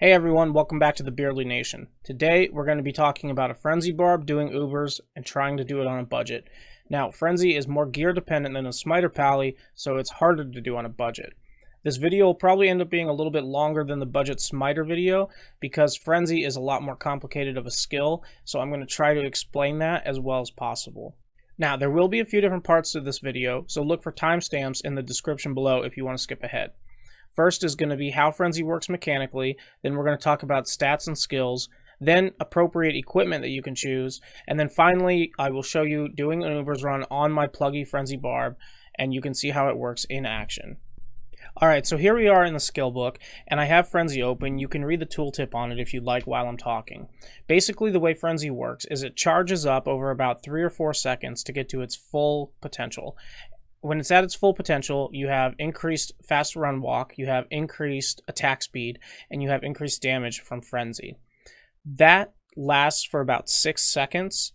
Hey everyone, welcome back to the Beardly Nation. Today we're going to be talking about a Frenzy Barb doing Ubers and trying to do it on a budget. Now, Frenzy is more gear dependent than a Smiter Pally, so it's harder to do on a budget. This video will probably end up being a little bit longer than the budget Smiter video because Frenzy is a lot more complicated of a skill, so I'm going to try to explain that as well as possible. Now, there will be a few different parts to this video, so look for timestamps in the description below if you want to skip ahead. First is going to be how Frenzy works mechanically, then we're going to talk about stats and skills, then appropriate equipment that you can choose, and then finally I will show you doing an Ubers run on my PlugY Frenzy Barb, and you can see how it works in action. Alright, so here we are in the skill book, and I have Frenzy open. You can read the tooltip on it if you'd like while I'm talking. Basically, the way Frenzy works is it charges up over about 3 or 4 seconds to get to its full potential. When it's at its full potential, you have increased fast run walk, you have increased attack speed, and you have increased damage from Frenzy. That lasts for about 6 seconds,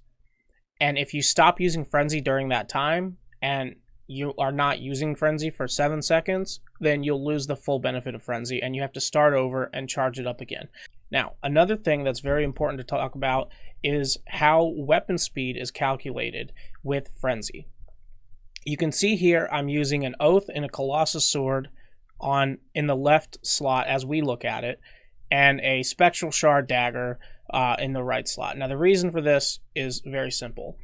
and if you stop using Frenzy during that time, and you are not using Frenzy for 7 seconds, then you'll lose the full benefit of Frenzy, and you have to start over and charge it up again. Now, another thing that's very important to talk about is how weapon speed is calculated with Frenzy. You can see here I'm using an Oath and a Colossus Sword in the left slot as we look at it, and a Spectral Shard Dagger in the right slot. Now the reason for this is very simple.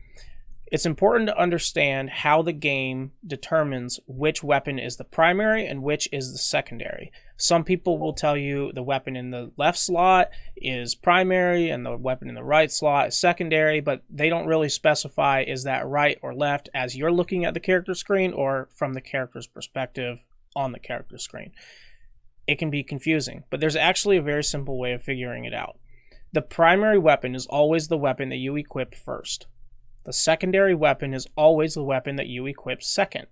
It's important to understand how the game determines which weapon is the primary and which is the secondary. Some people will tell you the weapon in the left slot is primary and the weapon in the right slot is secondary, but they don't really specify is that right or left as you're looking at the character screen or from the character's perspective on the character screen. It can be confusing, but there's actually a very simple way of figuring it out. The primary weapon is always the weapon that you equip first. The secondary weapon is always the weapon that you equip second.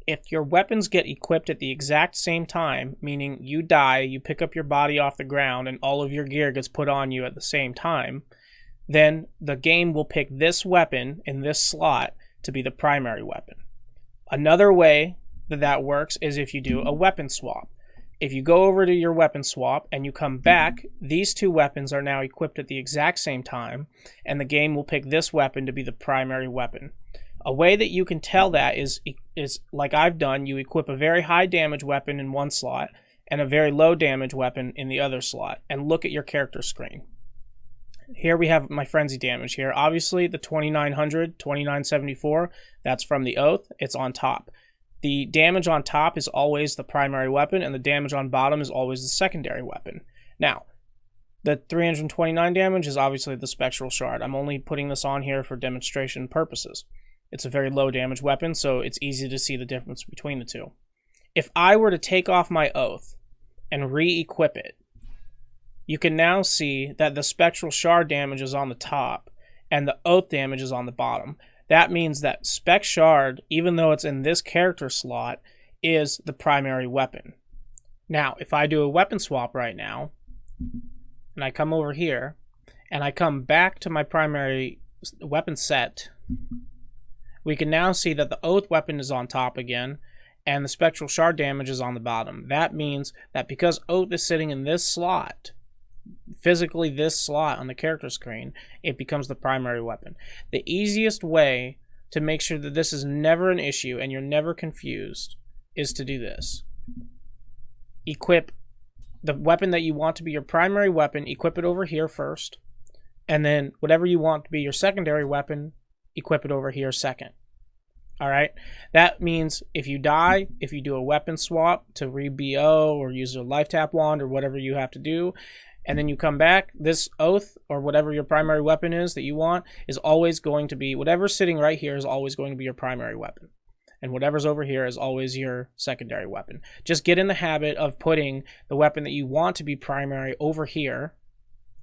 If your weapons get equipped at the exact same time, meaning you die, you pick up your body off the ground, and all of your gear gets put on you at the same time, then the game will pick this weapon in this slot to be the primary weapon. Another way that works is if you do a weapon swap. If you go over to your weapon swap and you come back, these two weapons are now equipped at the exact same time, and the game will pick this weapon to be the primary weapon. A way that you can tell that is like I've done, you equip a very high damage weapon in one slot and a very low damage weapon in the other slot, and look at your character screen. Here we have my Frenzy damage here. Obviously the 2900, 2974, that's from the Oath, it's on top. The damage on top is always the primary weapon, and the damage on bottom is always the secondary weapon. Now, the 329 damage is obviously the Spectral Shard. I'm only putting this on here for demonstration purposes. It's a very low damage weapon, so it's easy to see the difference between the two. If I were to take off my Oath and re-equip it, you can now see that the Spectral Shard damage is on the top, and the Oath damage is on the bottom. That means that Spec Shard, even though it's in this character slot, is the primary weapon. Now, if I do a weapon swap right now, and I come over here, and I come back to my primary weapon set, we can now see that the Oath weapon is on top again, and the Spectral Shard damage is on the bottom. That means that because Oath is sitting in this slot, physically this slot on the character screen, it becomes the primary weapon. The easiest way to make sure that this is never an issue and you're never confused is to do this. Equip the weapon that you want to be your primary weapon, equip it over here first, and then whatever you want to be your secondary weapon, equip it over here second. Alright, that means if you die, if you do a weapon swap to re-BO or use a life tap wand or whatever you have to do, and then you come back, this Oath, or whatever your primary weapon is that you want, is always going to be, whatever's sitting right here is always going to be your primary weapon. And whatever's over here is always your secondary weapon. Just get in the habit of putting the weapon that you want to be primary over here,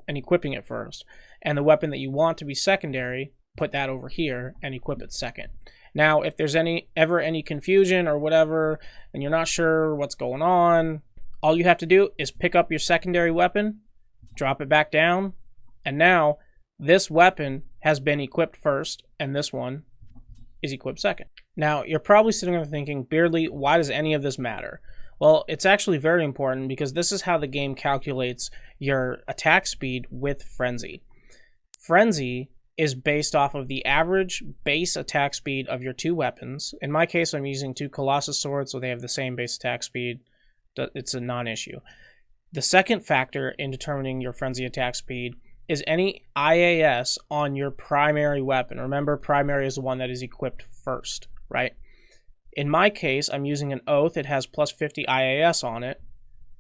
and equipping it first. And the weapon that you want to be secondary, put that over here, and equip it second. Now, if there's ever any confusion or whatever, and you're not sure what's going on, all you have to do is pick up your secondary weapon, drop it back down, and now this weapon has been equipped first, and this one is equipped second. Now, you're probably sitting there thinking, Beardly, why does any of this matter? Well, it's actually very important because this is how the game calculates your attack speed with Frenzy. Frenzy is based off of the average base attack speed of your two weapons. In my case, I'm using two Colossus swords, so they have the same base attack speed. It's a non-issue. The second factor in determining your Frenzy attack speed is any IAS on your primary weapon. Remember, primary is the one that is equipped first, right? In my case, I'm using an Oath. It has plus 50 IAS on it.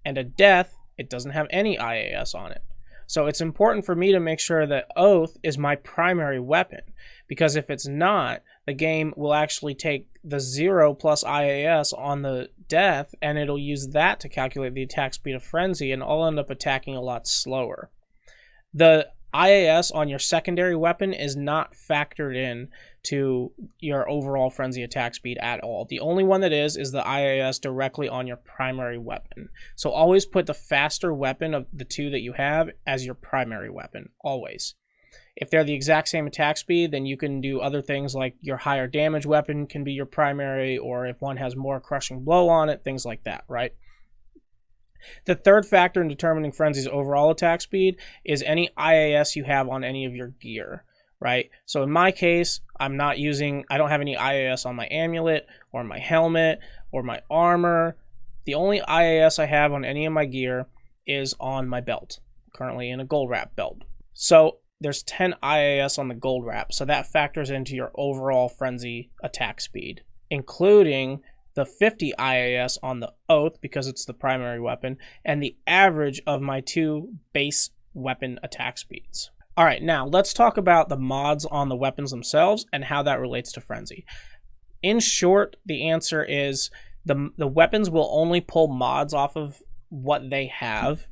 And a Death, it doesn't have any IAS on it. So it's important for me to make sure that Oath is my primary weapon, because if it's not, the game will actually take the 0 plus IAS on the Death, and it'll use that to calculate the attack speed of Frenzy, and I'll end up attacking a lot slower. The IAS on your secondary weapon is not factored in to your overall Frenzy attack speed at all. The only one that is the IAS directly on your primary weapon. So always put the faster weapon of the two that you have as your primary weapon, always. If they're the exact same attack speed, then you can do other things like your higher damage weapon can be your primary, or if one has more crushing blow on it, things like that, right? The third factor in determining Frenzy's overall attack speed is any IAS you have on any of your gear, right? So in my case, I don't have any IAS on my amulet or my helmet or my armor. The only IAS I have on any of my gear is on my belt, currently in a gold wrap belt. So there's 10 IAS on the gold wrap, so that factors into your overall Frenzy attack speed, including the 50 IAS on the Oath because it's the primary weapon, and the average of my two base weapon attack speeds. Alright, now let's talk about the mods on the weapons themselves and how that relates to Frenzy. In short, the answer is the weapons will only pull mods off of what they have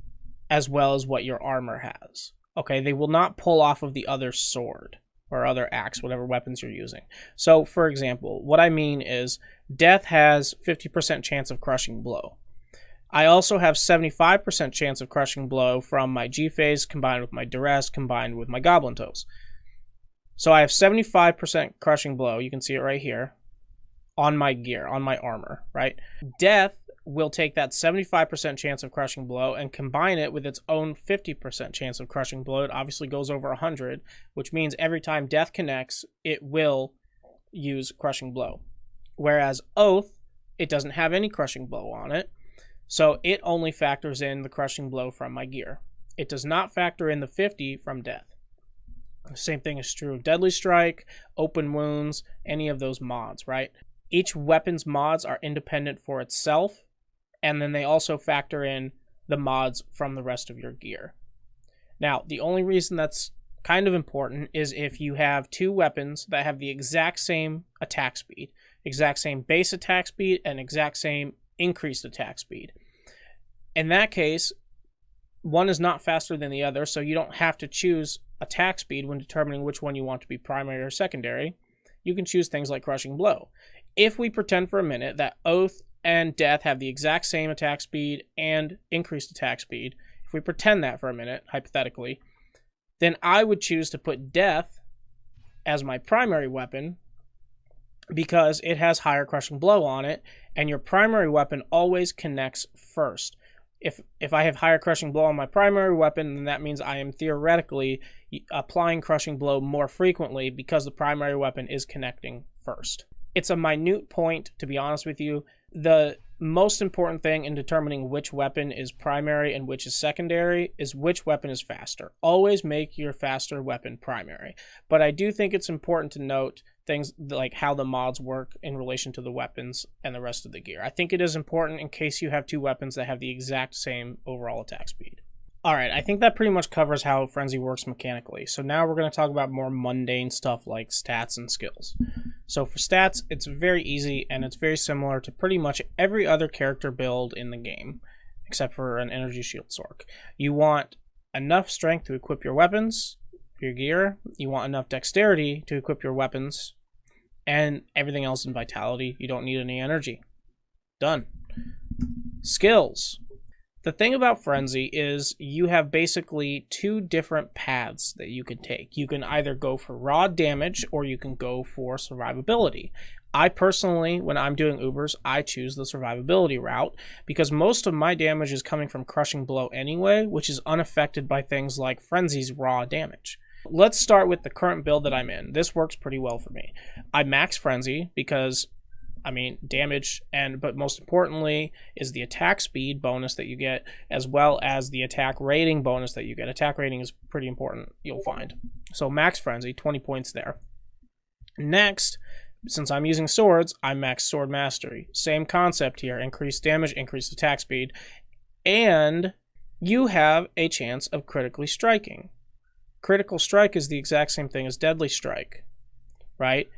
as well as what your armor has. Okay, they will not pull off of the other sword or other axe, whatever weapons you're using. So, for example, what I mean is Death has 50% chance of crushing blow. I also have 75% chance of crushing blow from my G-Phase combined with my Duress combined with my Goblin Toes. So I have 75% crushing blow, you can see it right here, on my gear, on my armor, right? Death will take that 75% chance of crushing blow and combine it with its own 50% chance of crushing blow. It obviously goes over 100, which means every time Death connects, it will use crushing blow. Whereas Oath, it doesn't have any crushing blow on it, so it only factors in the crushing blow from my gear. It does not factor in the 50 from Death. The same thing is true of Deadly Strike, Open Wounds, any of those mods, right? Each weapon's mods are independent for itself, and then they also factor in the mods from the rest of your gear. Now, the only reason that's kind of important is if you have two weapons that have the exact same attack speed, exact same base attack speed, and exact same increased attack speed. In that case, one is not faster than the other, so you don't have to choose attack speed when determining which one you want to be primary or secondary. You can choose things like Crushing Blow. If we pretend for a minute that Oath and Death have the exact same attack speed and increased attack speed, if we pretend that for a minute, hypothetically, then I would choose to put Death as my primary weapon because it has higher Crushing Blow on it, and your primary weapon always connects first. If I have higher Crushing Blow on my primary weapon, then that means I am theoretically applying Crushing Blow more frequently because the primary weapon is connecting first. It's a minute point, to be honest with you. The most important thing in determining which weapon is primary and which is secondary is which weapon is faster. Always make your faster weapon primary. But I do think it's important to note things like how the mods work in relation to the weapons and the rest of the gear. I think it is important in case you have two weapons that have the exact same overall attack speed. Alright, I think that pretty much covers how Frenzy works mechanically. So now we're going to talk about more mundane stuff like stats and skills. So for stats, it's very easy and it's very similar to pretty much every other character build in the game, except for an Energy Shield Sorc. You want enough strength to equip your weapons, your gear. You want enough dexterity to equip your weapons, and everything else in Vitality. You don't need any energy. Done. Skills. The thing about Frenzy is you have basically two different paths that you can take. You can either go for raw damage or you can go for survivability. I personally, when I'm doing Ubers, I choose the survivability route because most of my damage is coming from Crushing Blow anyway, which is unaffected by things like Frenzy's raw damage. Let's start with the current build that I'm in. This works pretty well for me. I max Frenzy because, I mean, damage, but most importantly is the attack speed bonus that you get, as well as the attack rating bonus that you get. Attack rating is pretty important, you'll find. So max Frenzy, 20 points there. Next, since I'm using swords, I max Sword Mastery. Same concept here, increased damage, increased attack speed, and you have a chance of critically striking. Critical Strike is the exact same thing as Deadly Strike, right?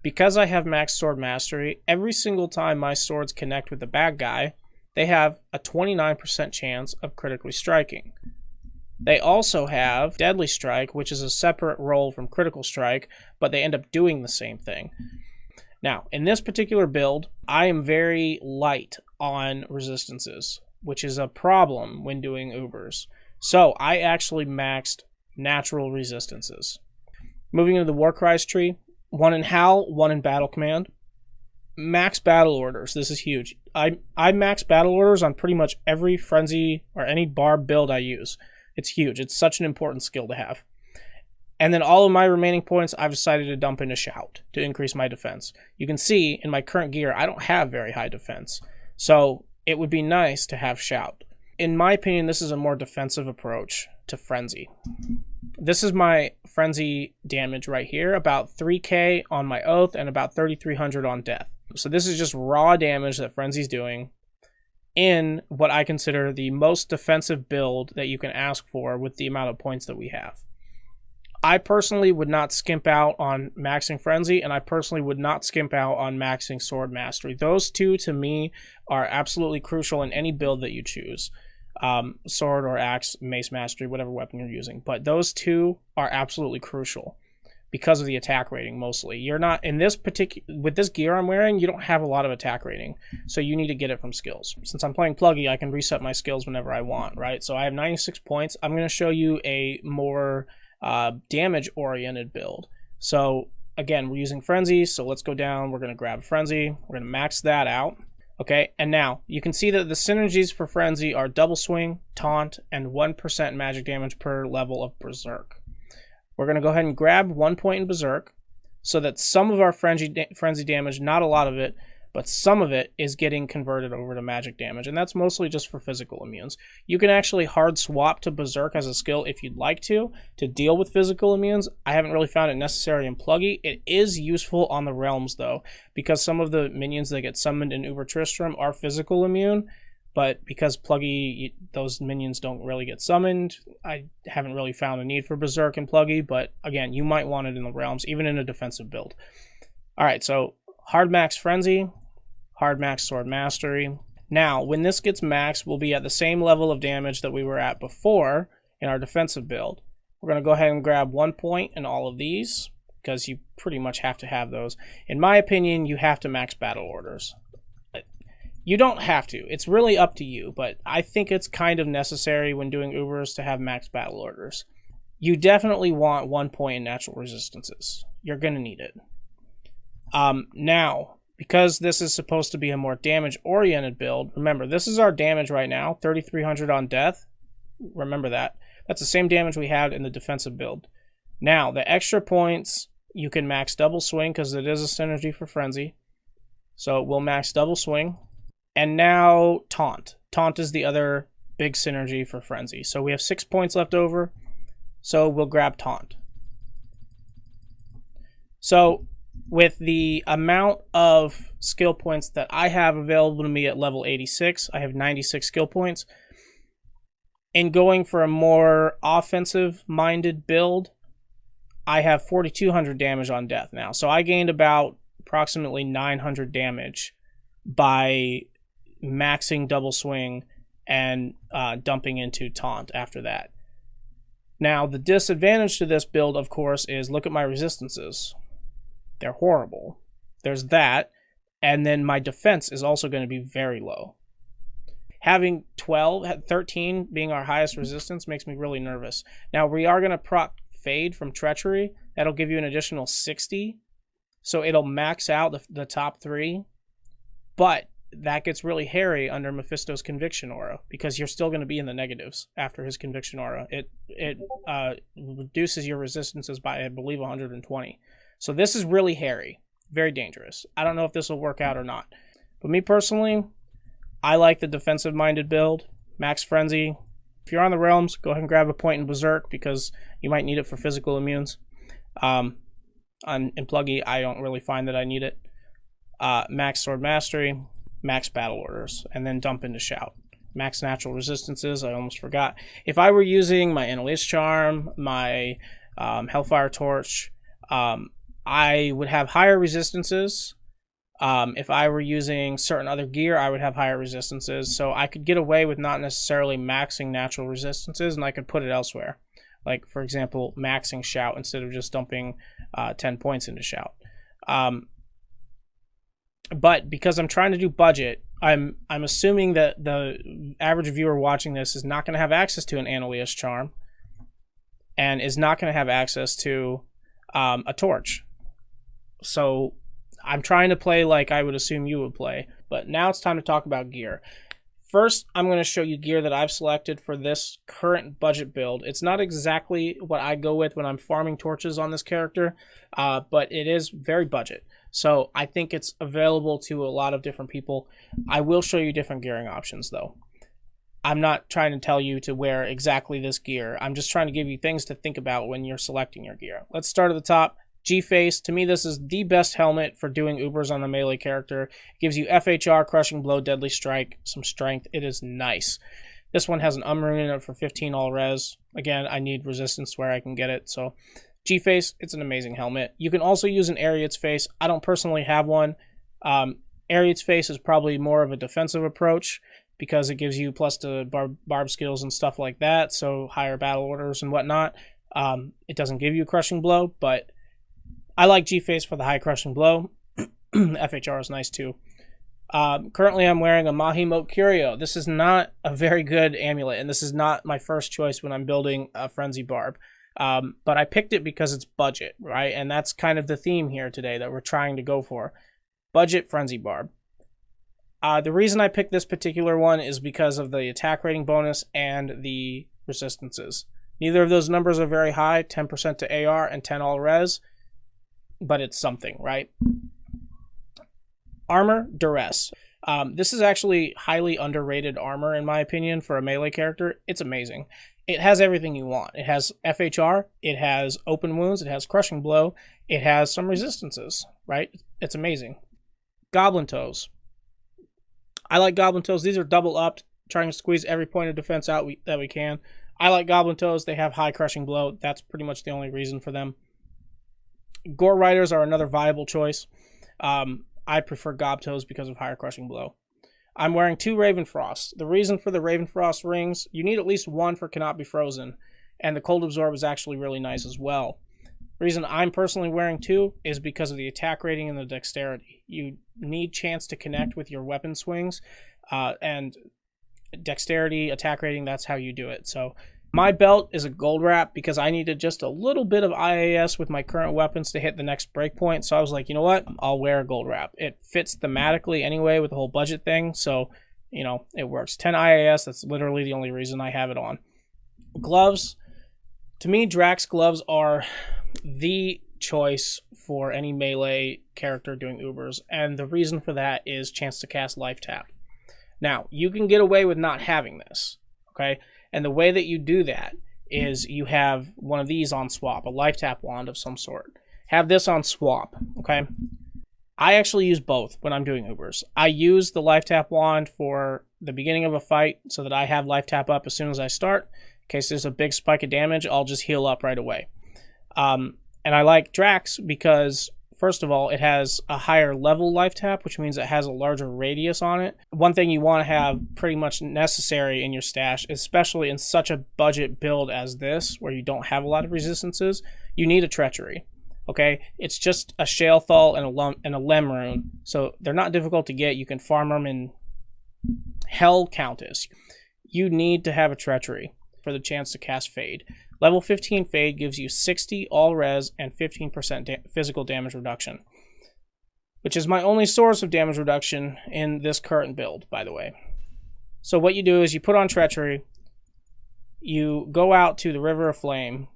Because I have max Sword Mastery, every single time my swords connect with the bad guy, they have a 29% chance of critically striking. They also have Deadly Strike, which is a separate roll from Critical Strike, but they end up doing the same thing. Now, in this particular build, I am very light on resistances, which is a problem when doing Ubers. So I actually maxed natural resistances. Moving into the Warcries tree, one in Howl, one in Battle Command. Max battle orders. This is huge. I max battle orders on pretty much every Frenzy or any Barb build I use. It's huge. It's such an important skill to have. And then all of my remaining points, I've decided to dump into Shout to increase my defense. You can see in my current gear, I don't have very high defense. So it would be nice to have Shout. In my opinion, this is a more defensive approach to Frenzy. This is my Frenzy damage right here, about 3k on my Oath and about 3,300 on Death. So this is just raw damage that Frenzy's doing in what I consider the most defensive build that you can ask for with the amount of points that we have. I personally would not skimp out on maxing Frenzy, and I personally would not skimp out on maxing Sword Mastery. Those two, to me, are absolutely crucial in any build that you choose. Sword or Axe, Mace Mastery, whatever weapon you're using. But those two are absolutely crucial because of the attack rating, mostly. You're not, in this particular, with this gear I'm wearing, you don't have a lot of attack rating, so you need to get it from skills. Since I'm playing PlugY, I can reset my skills whenever I want, right? So I have 96 points. I'm going to show you a more damage-oriented build. So again, we're using Frenzy, so let's go down. We're going to grab Frenzy. We're going to max that out. Okay, and now you can see that the synergies for Frenzy are Double Swing, Taunt, and 1% magic damage per level of Berserk. We're going to go ahead and grab 1 point in Berserk so that some of our Frenzy damage, not a lot of it, but some of it is getting converted over to magic damage, and that's mostly just for physical immunes. You can actually hard swap to Berserk as a skill if you'd like to deal with physical immunes. I haven't really found it necessary in PlugY. It is useful on the realms, though, because some of the minions that get summoned in Uber Tristram are physical immune, but because PlugY, those minions don't really get summoned, I haven't really found a need for Berserk in PlugY, but again, you might want it in the realms, even in a defensive build. Alright, so hard max Frenzy, hard max Sword Mastery. Now, when this gets maxed, we'll be at the same level of damage that we were at before in our defensive build. We're going to go ahead and grab 1 point in all of these, because you pretty much have to have those. In my opinion, you have to max battle orders. You don't have to. It's really up to you, but I think it's kind of necessary when doing Ubers to have max battle orders. You definitely want 1 point in natural resistances. You're going to need it. Now, because this is supposed to be a more damage-oriented build, remember, this is our damage right now, 3,300 on Death. Remember that. That's the same damage we had in the defensive build. Now, the extra points, you can max Double Swing because it is a synergy for Frenzy. So we'll max Double Swing. And now Taunt. Taunt is the other big synergy for Frenzy. So we have 6 points left over. So we'll grab Taunt. So with the amount of skill points that I have available to me at level 86, I have 96 skill points. In going for a more offensive-minded build, I have 4,200 damage on Death now. So I gained about approximately 900 damage by maxing Double Swing and dumping into Taunt after that. Now, the disadvantage to this build, of course, is look at my resistances. They're horrible. There's that, and then my defense is also going to be very low. Having 13 being our highest resistance makes me really nervous. Now, we are going to proc Fade from Treachery. That'll give you an additional 60. So it'll max out the top 3, but that gets really hairy under Mephisto's Conviction Aura, because you're still going to be in the negatives after his Conviction Aura. It reduces your resistances by, I believe, 120. So this is really hairy, very dangerous. I don't know if this will work out or not. But me personally, I like the defensive-minded build. Max Frenzy. If you're on the Realms, go ahead and grab a point in Berserk, because you might need it for physical immunes. In PlugY, I don't really find that I need it. Max Sword Mastery, max Battle Orders, and then dump into Shout. Max Natural Resistances, I almost forgot. If I were using my Annihilus Charm, my Hellfire Torch, I would have higher resistances. If I were using certain other gear, I would have higher resistances. So I could get away with not necessarily maxing natural resistances, and I could put it elsewhere. Like, for example, maxing Shout instead of just dumping 10 points into Shout. But because I'm trying to do budget, I'm assuming that the average viewer watching this is not going to have access to an Annihilus Charm, and is not going to have access to a torch. So I'm trying to play like I would assume you would play. But now it's time to talk about gear. First, I'm going to show you gear that I've selected for this current budget build. It's not exactly what I go with when I'm farming torches on this character, but it is very budget. So I think it's available to a lot of different people. I will show you different gearing options, though. I'm not trying to tell you to wear exactly this gear. I'm just trying to give you things to think about when you're selecting your gear. Let's start at the top. G-Face, to me this is the best helmet for doing Ubers on a melee character. It gives you FHR, Crushing Blow, Deadly Strike, some strength. It is nice. This one has an rune in it for 15 all res. Again, I need resistance where I can get it, so G-Face, it's an amazing helmet. You can also use an Arreat's Face. I don't personally have one. Arreat's Face is probably more of a defensive approach, because it gives you plus to barb skills and stuff like that, so higher battle orders and whatnot. It doesn't give you Crushing Blow, but I like G-Face for the high Crushing Blow. FHR is nice too. Currently I'm wearing a Mahimote Curio. This is not a very good amulet, and this is not my first choice when I'm building a Frenzy Barb. But I picked it because it's budget, right? And that's kind of the theme here today that we're trying to go for. Budget Frenzy Barb. The reason I picked this particular one is because of the attack rating bonus and the resistances. Neither of those numbers are very high, 10% to AR and 10 all res. But it's something, right? Armor, Duress. This is actually highly underrated armor, in my opinion, for a melee character. It's amazing. It has everything you want. It has FHR, it has open wounds, it has Crushing Blow, it has some resistances, right? It's amazing. Goblin Toes. I like Goblin Toes. These are double upped, trying to squeeze every point of defense out that we can. I like Goblin Toes. They have high Crushing Blow. That's pretty much the only reason for them. Gore Riders are another viable choice. I prefer Gob Toes because of higher Crushing Blow. I'm wearing 2 Ravenfrosts. The reason for the Ravenfrost rings, you need at least 1 for Cannot Be Frozen, and the Cold Absorb is actually really nice as well. The reason I'm personally wearing 2 is because of the attack rating and the dexterity. You need chance to connect with your weapon swings, and dexterity, attack rating, that's how you do it. So my belt is a gold wrap because I needed just a little bit of IAS with my current weapons to hit the next breakpoint. So I was like, you know what? I'll wear a gold wrap. It fits thematically anyway with the whole budget thing. So, you know, it works. 10 IAS, that's literally the only reason I have it on. Gloves. To me, Drax gloves are the choice for any melee character doing Ubers. And the reason for that is chance to cast Life Tap. Now, you can get away with not having this, okay? And the way that you do that is you have one of these on swap, a Life Tap wand of some sort. Have this on swap, okay? I actually use both when I'm doing Ubers. I use the Life Tap wand for the beginning of a fight so that I have Life Tap up as soon as I start. In case there's a big spike of damage, I'll just heal up right away. And I like Drax because, first of all, it has a higher level Life Tap, which means it has a larger radius on it. One thing you want to have pretty much necessary in your stash, especially in such a budget build as this, where you don't have a lot of resistances, you need a Treachery. Okay? It's just a Shalethal and a Lem rune, so they're not difficult to get. You can farm them in Hell Countess. You need to have a Treachery for the chance to cast Fade. Level 15 Fade gives you 60 all res and 15% physical damage reduction. which is my only source of damage reduction in this current build, by the way. So what you do is you put on Treachery, you go out to the River of Flame,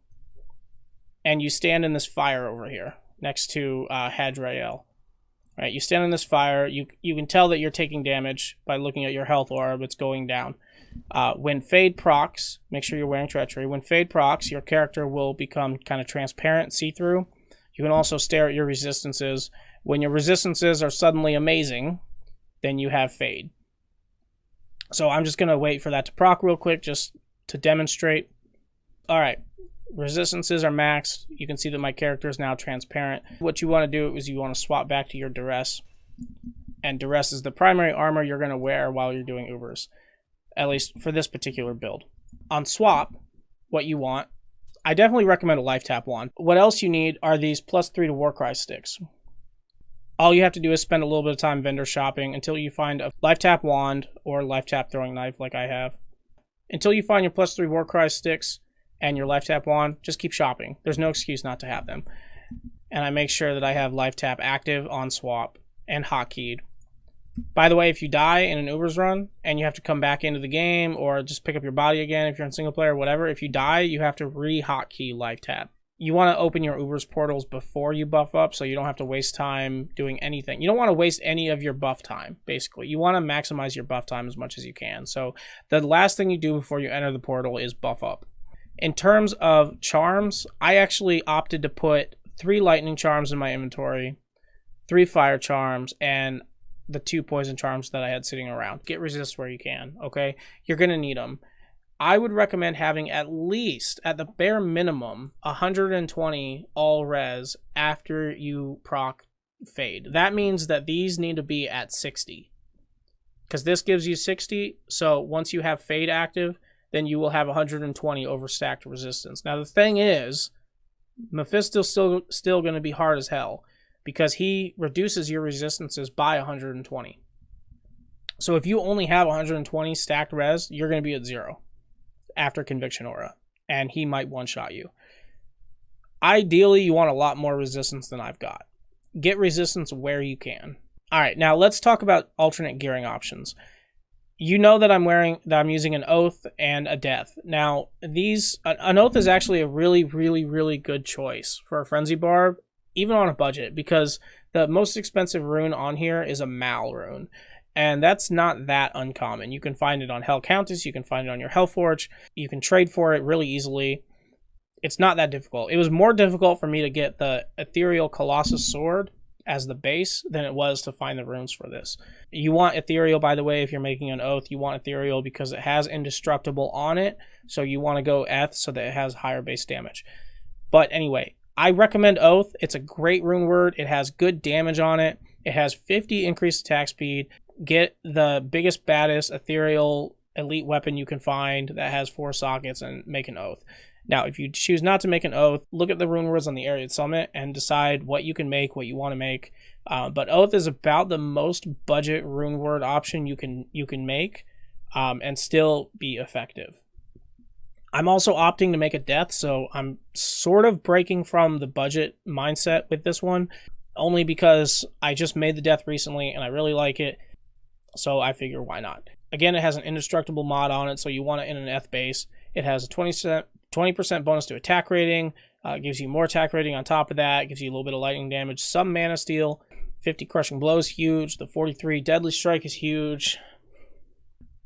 and you stand in this fire over here next to Hadriel. Right, you stand in this fire. You can tell that you're taking damage by looking at your health orb. It's going down. When Fade procs, make sure you're wearing Treachery. When Fade procs, your character will become kind of transparent, see-through. You can also stare at your resistances. When your resistances are suddenly amazing, then you have Fade. So I'm just going to wait for that to proc real quick just to demonstrate. All right. Resistances are maxed. You can see that my character is now transparent. What you want to do is you want to swap back to your Duress. And Duress is the primary armor you're going to wear while you're doing Ubers. At least for this particular build. On swap, what you want, I definitely recommend a life tap wand. What else you need are these +3 to Warcry sticks. All you have to do is spend a little bit of time vendor shopping until you find a life tap wand or life tap throwing knife like I have. Until you find your +3 Warcry sticks and your life tap wand, just keep shopping. There's no excuse not to have them. And I make sure that I have life tap active on swap and hotkeyed. By the way, if you die in an Ubers run and you have to come back into the game or just pick up your body again if you're in single player or whatever, if you die, you have to re-hotkey life tap. You want to open your Ubers portals before you buff up so you don't have to waste time doing anything. You don't want to waste any of your buff time, basically. You want to maximize your buff time as much as you can. So the last thing you do before you enter the portal is buff up. In terms of charms, I actually opted to put 3 lightning charms in my inventory, 3 fire charms, and the 2 poison charms that I had sitting around. Get resist where you can, okay? You're going to need them. I would recommend having at least, at the bare minimum, 120 all res after you proc Fade. That means that these need to be at 60. Because this gives you 60, so once you have Fade active, then you will have 120 overstacked resistance. Now the thing is, Mephisto's still going to be hard as hell, because he reduces your resistances by 120. So if you only have 120 stacked res, you're going to be at 0 after Conviction Aura, and he might one-shot you. Ideally, you want a lot more resistance than I've got. Get resistance where you can. All right, now let's talk about alternate gearing options. You know that I'm using an Oath and a Death. Now, an Oath is actually a really, really, really good choice for a Frenzy Barb, even on a budget, because the most expensive rune on here is a Mal rune. And that's not that uncommon. You can find it on Hell Countess, you can find it on your Hellforge, you can trade for it really easily. It's not that difficult. It was more difficult for me to get the Ethereal Colossus Sword as the base than it was to find the runes for this. You want Ethereal, by the way, if you're making an Oath, you want Ethereal because it has Indestructible on it, so you want to go Eth so that it has higher base damage. But anyway, I recommend Oath. It's a great rune word. It has good damage on it. It has 50 increased attack speed. Get the biggest, baddest ethereal elite weapon you can find that has 4 sockets and make an Oath. Now, if you choose not to make an Oath, look at the Runewords on the Arreat Summit and decide what you can make, what you want to make. But Oath is about the most budget Runeword option you can make and still be effective. I'm also opting to make a Death, so I'm sort of breaking from the budget mindset with this one, only because I just made the Death recently and I really like it, so I figure why not. Again, it has an indestructible mod on it, so you want it in an Eth base. It has a 20% bonus to attack rating, gives you more attack rating on top of that, gives you a little bit of lightning damage, some mana steal, 50 crushing blow is huge, the 43 deadly strike is huge.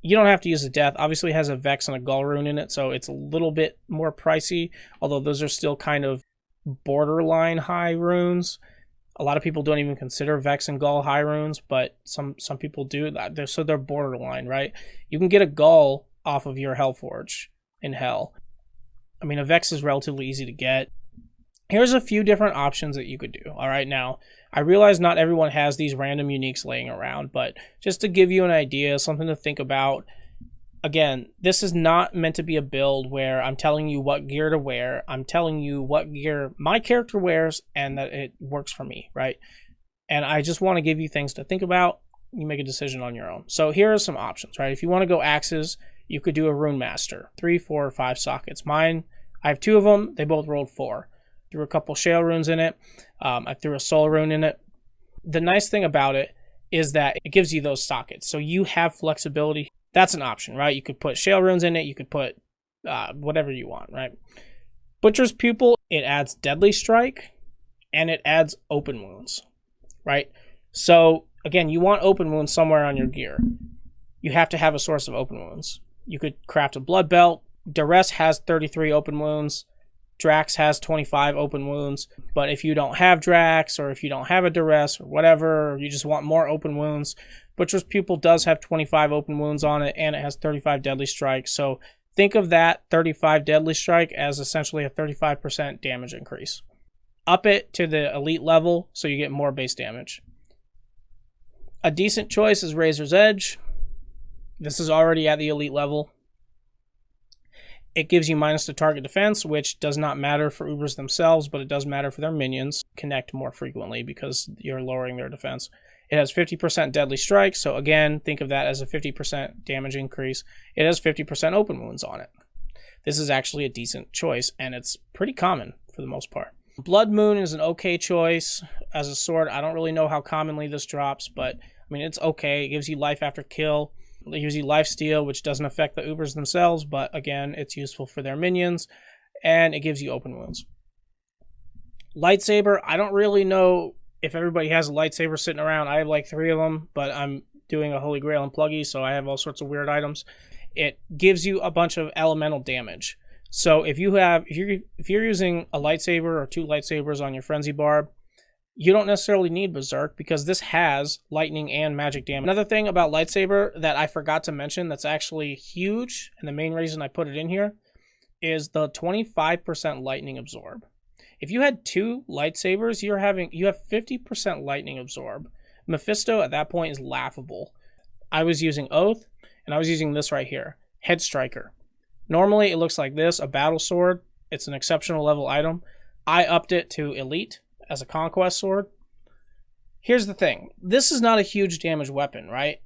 You don't have to use a Death. Obviously it has a Vex and a Gull rune in it, so it's a little bit more pricey, although those are still kind of borderline high runes. A lot of people don't even consider Vex and Gull high runes, but some people do. So they're borderline, right? You can get a Gull off of your Hellforge in Hell. I mean, a Vex is relatively easy to get. Here's a few different options that you could do. All right, now, I realize not everyone has these random uniques laying around, but just to give you an idea, something to think about. Again, this is not meant to be a build where I'm telling you what gear to wear. I'm telling you what gear my character wears and that it works for me, right? And I just want to give you things to think about. You make a decision on your own. So here are some options, right? If you want to go axes, you could do a Rune Master, 3, 4, or 5 sockets. Mine, I have 2 of them. They both rolled 4. Threw a couple Shale runes in it. I threw a Soul rune in it. the nice thing about it is that it gives you those sockets. So you have flexibility. That's an option, right? You could put shale runes in it. You could put whatever you want, right? Butcher's Pupil, it adds Deadly Strike and it adds Open Wounds, right? So again, you want Open Wounds somewhere on your gear. You have to have a source of Open Wounds. You could craft a Blood Belt. Duress has 33 Open Wounds. Drax has 25 Open Wounds. But if you don't have Drax, or if you don't have a Duress, or whatever, or you just want more Open Wounds, Butcher's Pupil does have 25 Open Wounds on it, and it has 35 Deadly Strike. So think of that 35 Deadly Strike as essentially a 35% damage increase. Up it to the elite level so you get more base damage. A decent choice is Razor's Edge. This is already at the elite level. It gives you minus to target defense, which does not matter for Ubers themselves, but it does matter for their minions. Connect more frequently because you're lowering their defense. It has 50% Deadly Strike, so again, think of that as a 50% damage increase. It has 50% Open Wounds on it. This is actually a decent choice, and it's pretty common for the most part. Blood Moon is an okay choice as a sword. I don't really know how commonly this drops, but I mean, it's okay. It gives you life after kill. It gives you lifesteal, which doesn't affect the Ubers themselves, but again, it's useful for their minions, and it gives you Open Wounds. Lightsaber, I don't really know if everybody has a lightsaber sitting around. I have like 3 of them, but I'm doing a Holy Grail in PlugY, so I have all sorts of weird items. It gives you a bunch of elemental damage. So if you're using a lightsaber or 2 lightsabers on your Frenzy Barb, you don't necessarily need Berserk because this has lightning and magic damage. Another thing about lightsaber that I forgot to mention that's actually huge, and the main reason I put it in here, is the 25% lightning absorb. If you had 2 lightsabers, you have 50% lightning absorb. Mephisto at that point is laughable. I was using Oath, and I was using this right here, Head Striker. Normally it looks like this, a battle sword. It's an exceptional level item. I upped it to Elite as a conquest sword. Here's the thing. This is not a huge damage weapon, right?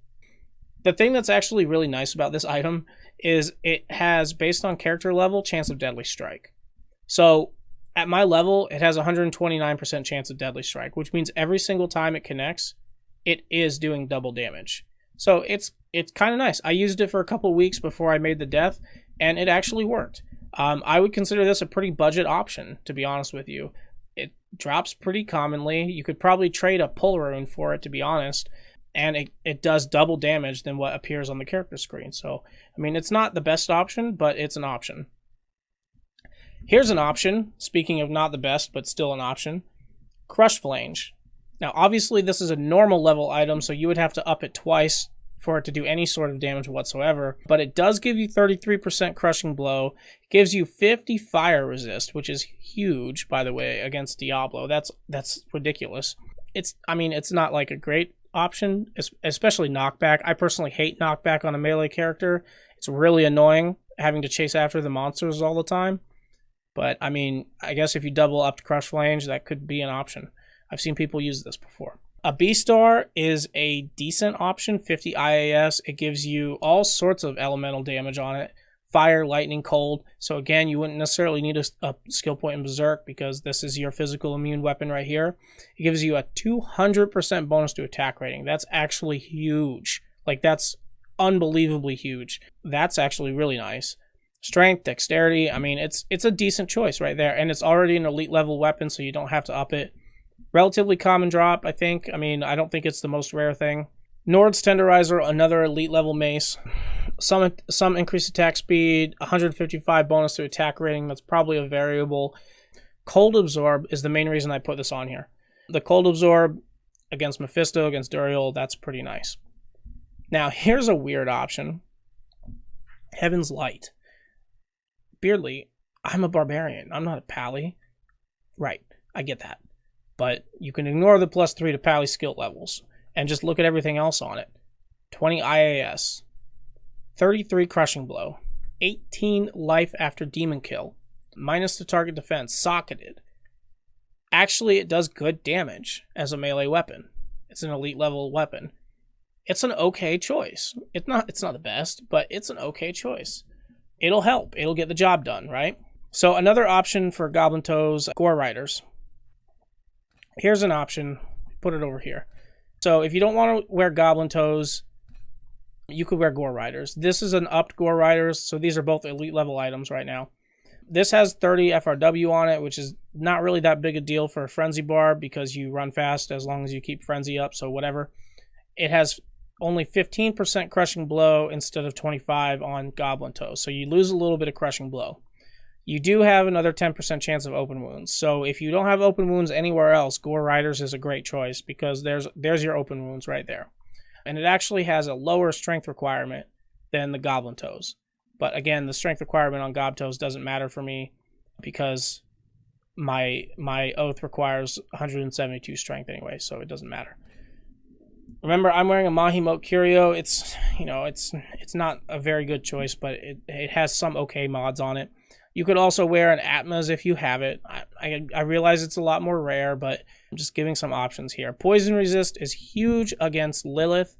The thing that's actually really nice about this item is it has, based on character level, chance of Deadly Strike. So at my level, it has 129% chance of Deadly Strike, which means every single time it connects, it is doing double damage. So it's kind of nice. I used it for a couple weeks before I made the death, and it actually worked. I would consider this a pretty budget option, to be honest with you. It drops pretty commonly. You could probably trade a pull rune for it, to be honest, and it does double damage than what appears on the character screen. So, I mean, it's not the best option, but it's an option. Here's an option, speaking of not the best, but still an option. Crush Flange. Now, obviously, this is a normal level item, so you would have to up it twice for it to do any sort of damage whatsoever, but it does give you 33% crushing blow. It gives you 50 fire resist, which is huge, by the way, against Diablo. That's ridiculous. It's not like a great option, especially knockback. I personally hate knockback on a melee character. It's really annoying having to chase after the monsters all the time. But I mean, I guess if you double up to Crush Flange, that could be an option. I've seen people use this before. A B-Star is a decent option, 50 IAS. It gives you all sorts of elemental damage on it. Fire, lightning, cold. So again, you wouldn't necessarily need a skill point in Berserk because this is your physical immune weapon right here. It gives you a 200% bonus to attack rating. That's actually huge. Like, that's unbelievably huge. That's actually really nice. Strength, dexterity, I mean, it's a decent choice right there. And it's already an elite level weapon, so you don't have to up it. Relatively common drop, I think. I mean, I don't think it's the most rare thing. Nord's Tenderizer, another elite level mace. Some increased attack speed, 155 bonus to attack rating. That's probably a variable. Cold Absorb is the main reason I put this on here. The Cold Absorb against Mephisto, against Duriel, that's pretty nice. Now, here's a weird option. Heaven's Light. Beardly, I'm a barbarian. I'm not a pally. Right, I get that. But you can ignore the +3 to pally skill levels and just look at everything else on it. 20 IAS, 33 crushing blow, 18 life after demon kill, minus to target defense, socketed. Actually, it does good damage as a melee weapon. It's an elite level weapon. It's an okay choice. It's not the best, but it's an okay choice. It'll help. It'll get the job done, right? So another option for Goblin Toes, Gore Riders. Here's an option. put it over here. So if you don't want to wear Goblin Toes, you could wear Gore Riders. This is an upped Gore Riders, so these are both elite level items right now. This has 30 FRW on it, which is not really that big a deal for a Frenzy Barb because you run fast as long as you keep Frenzy up, so whatever. It has only 15% Crushing Blow instead of 25 on Goblin Toes, so you lose a little bit of Crushing Blow. You do have another 10% chance of open wounds, so if you don't have open wounds anywhere else, Gore Riders is a great choice because there's your open wounds right there. And it actually has a lower strength requirement than the Goblin Toes. But again, the strength requirement on Gob Toes doesn't matter for me because my oath requires 172 strength anyway, so it doesn't matter. Remember, I'm wearing a Mahimote Curio. It's not a very good choice, but it has some okay mods on it. You could also wear an Atmas if you have it. I realize it's a lot more rare, but I'm just giving some options here. Poison resist is huge against Lilith.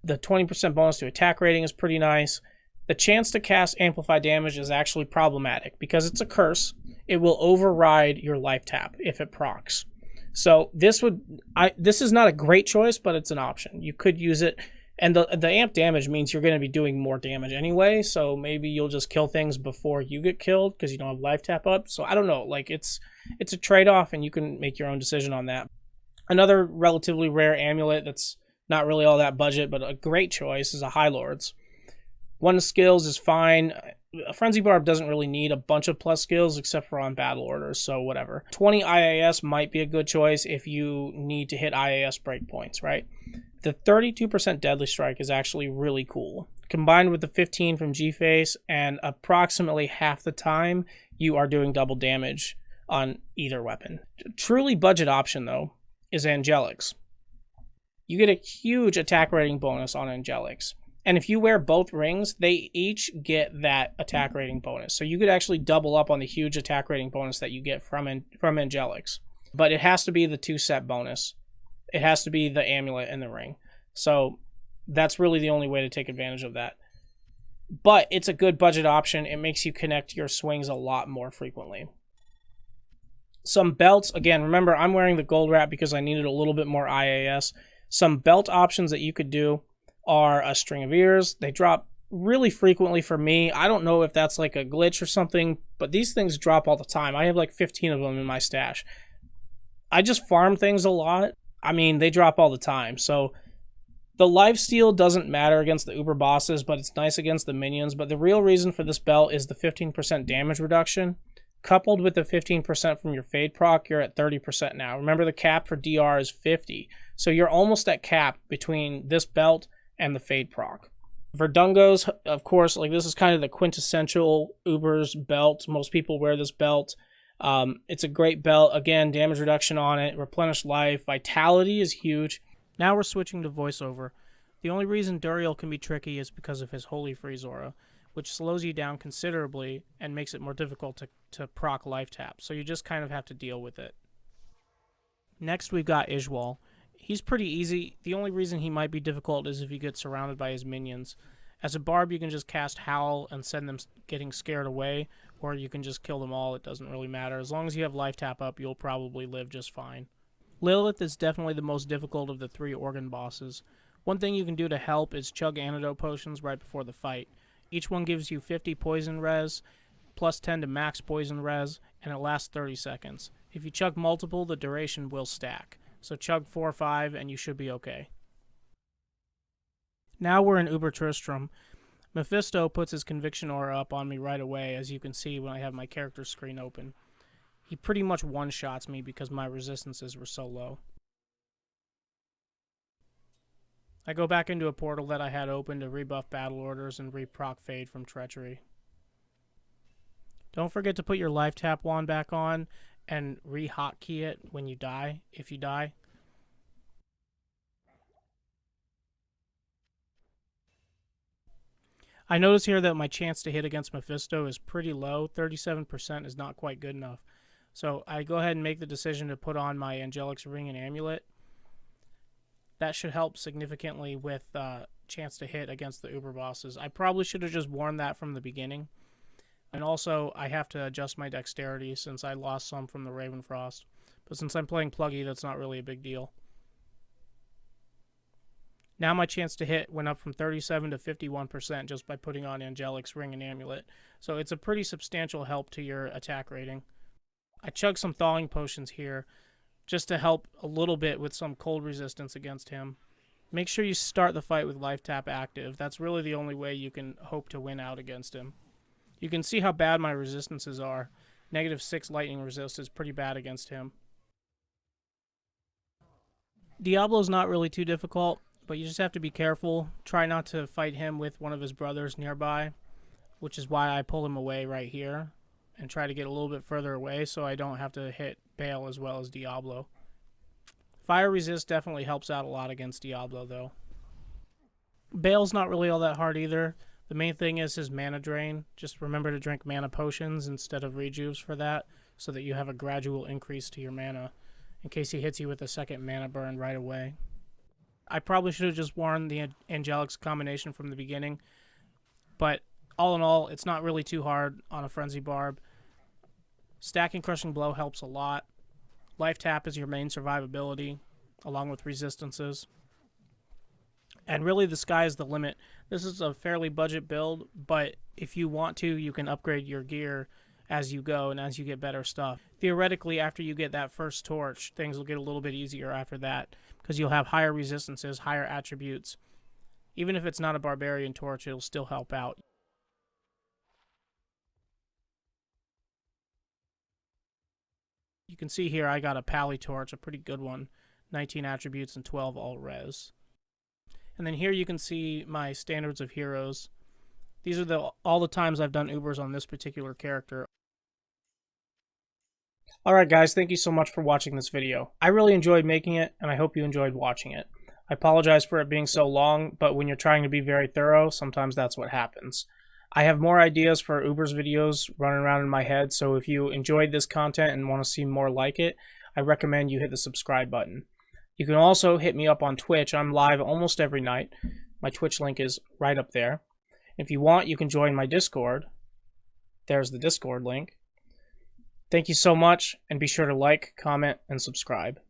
The 20% bonus to attack rating is pretty nice. The chance to cast amplify damage is actually problematic because it's a curse. It will override your life tap if it procs. So this is not a great choice, but it's an option. You could use it. And the amp damage means you're going to be doing more damage anyway, so maybe you'll just kill things before you get killed because you don't have life tap up. So I don't know, like it's a trade-off and you can make your own decision on that. Another relatively rare amulet that's not really all that budget, but a great choice is a High Lords. One skills is fine. A Frenzy Barb doesn't really need a bunch of plus skills except for on battle orders, so whatever. 20 IAS might be a good choice if you need to hit IAS breakpoints, right? The 32% Deadly Strike is actually really cool. Combined with the 15 from G-Face, and approximately half the time, you are doing double damage on either weapon. Truly budget option, though, is Angelics. You get a huge attack rating bonus on Angelics. And if you wear both rings, they each get that attack rating bonus. So you could actually double up on the huge attack rating bonus that you get from Angelics. But it has to be the 2-set bonus. It has to be the amulet and the ring. So that's really the only way to take advantage of that. But it's a good budget option. It makes you connect your swings a lot more frequently. Some belts, again, remember I'm wearing the gold wrap because I needed a little bit more IAS. Some belt options that you could do are a string of ears. They drop really frequently for me. I don't know if that's like a glitch or something, but these things drop all the time. I have like 15 of them in my stash. I just farm things a lot. I mean, they drop all the time. So the lifesteal doesn't matter against the Uber bosses, but it's nice against the minions. But the real reason for this belt is the 15% damage reduction. Coupled with the 15% from your Fade proc, you're at 30% now. Remember, the cap for DR is 50. So you're almost at cap between this belt and the Fade proc. Verdungos, of course, like this is kind of the quintessential Uber's belt. Most people wear this belt. It's a great belt. Again, damage reduction on it, replenish life, vitality is huge. Now we're switching to voiceover. The only reason Duriel can be tricky is because of his Holy Freeze aura, which slows you down considerably and makes it more difficult to proc life tap. So you just kind of have to deal with it. Next we've got Izual. He's pretty easy. The only reason he might be difficult is if you get surrounded by his minions. As a Barb, you can just cast Howl and send them getting scared away, or you can just kill them all. It doesn't really matter. As long as you have life tap up, you'll probably live just fine. Lilith is definitely the most difficult of the 3 organ bosses. One thing you can do to help is chug antidote potions right before the fight. Each one gives you 50 poison res, plus 10 to max poison res, and it lasts 30 seconds. If you chug multiple, the duration will stack. So chug 4 or 5 and you should be okay. Now we're in Uber Tristram. Mephisto puts his conviction aura up on me right away, as you can see when I have my character screen open. He pretty much one-shots me because my resistances were so low. I go back into a portal that I had open to rebuff battle orders and reproc Fade from Treachery. Don't forget to put your life tap wand back on and re-hotkey it when you die, if you die. I notice here that my chance to hit against Mephisto is pretty low. 37% is not quite good enough. So I go ahead and make the decision to put on my Angelics Ring and Amulet. That should help significantly with chance to hit against the Uber bosses. I probably should have just worn that from the beginning. And also, I have to adjust my dexterity since I lost some from the Ravenfrost. But since I'm playing PlugY, that's not really a big deal. Now my chance to hit went up from 37 to 51% just by putting on Angelic's Ring and Amulet. So it's a pretty substantial help to your attack rating. I chugged some thawing potions here just to help a little bit with some cold resistance against him. Make sure you start the fight with life tap active. That's really the only way you can hope to win out against him. You can see how bad my resistances are. -6 lightning resist is pretty bad against him. Diablo's not really too difficult, but you just have to be careful. Try not to fight him with one of his brothers nearby, which is why I pull him away right here and try to get a little bit further away so I don't have to hit Baal as well as Diablo. Fire resist definitely helps out a lot against Diablo, though. Baal's not really all that hard either. The main thing is his mana drain. Just remember to drink mana potions instead of rejuves for that, so that you have a gradual increase to your mana, in case he hits you with a second mana burn right away. I probably should have just worn the Angelic's combination from the beginning, but all in all, it's not really too hard on a Frenzy Barb. Stacking Crushing Blow helps a lot. Life Tap is your main survivability, along with resistances. And really, the sky is the limit. This is a fairly budget build, but if you want to, you can upgrade your gear as you go and as you get better stuff. Theoretically, after you get that first torch, things will get a little bit easier after that, because you'll have higher resistances, higher attributes. Even if it's not a Barbarian torch, it'll still help out. You can see here I got a Pally torch, a pretty good one. 19 attributes and 12 all res. And then here you can see my standards of heroes. These are all the times I've done Ubers on this particular character. Alright guys, thank you so much for watching this video. I really enjoyed making it, and I hope you enjoyed watching it. I apologize for it being so long, but when you're trying to be very thorough, sometimes that's what happens. I have more ideas for Ubers videos running around in my head, so if you enjoyed this content and want to see more like it, I recommend you hit the subscribe button. You can also hit me up on Twitch. I'm live almost every night. My Twitch link is right up there. If you want, you can join my Discord. There's the Discord link. Thank you so much, and be sure to like, comment, and subscribe.